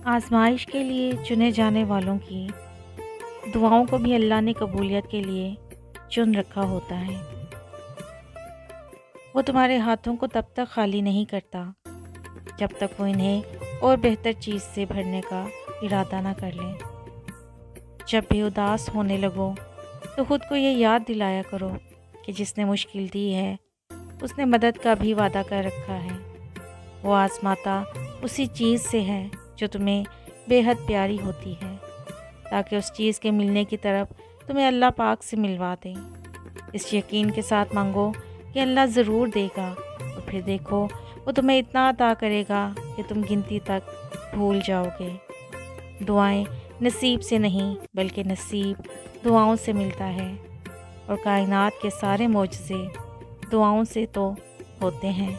आजमाइश के लिए चुने जाने वालों की दुआओं को भी अल्लाह ने कबूलियत के लिए चुन रखा होता है। वो तुम्हारे हाथों को तब तक खाली नहीं करता जब तक वो इन्हें और बेहतर चीज़ से भरने का इरादा ना कर लें। जब भी उदास होने लगो तो ख़ुद को ये याद दिलाया करो कि जिसने मुश्किल दी है उसने मदद का भी वादा कर रखा है। वो आज़माता उसी चीज़ से है जो तुम्हें बेहद प्यारी होती है, ताकि उस चीज़ के मिलने की तरफ तुम्हें अल्लाह पाक से मिलवा दें। इस यकीन के साथ मांगो कि अल्लाह ज़रूर देगा, और फिर देखो वो तुम्हें इतना अता करेगा कि तुम गिनती तक भूल जाओगे। दुआएं नसीब से नहीं बल्कि नसीब दुआओं से मिलता है, और कायनात के सारे मौजज़े दुआओं से तो होते हैं।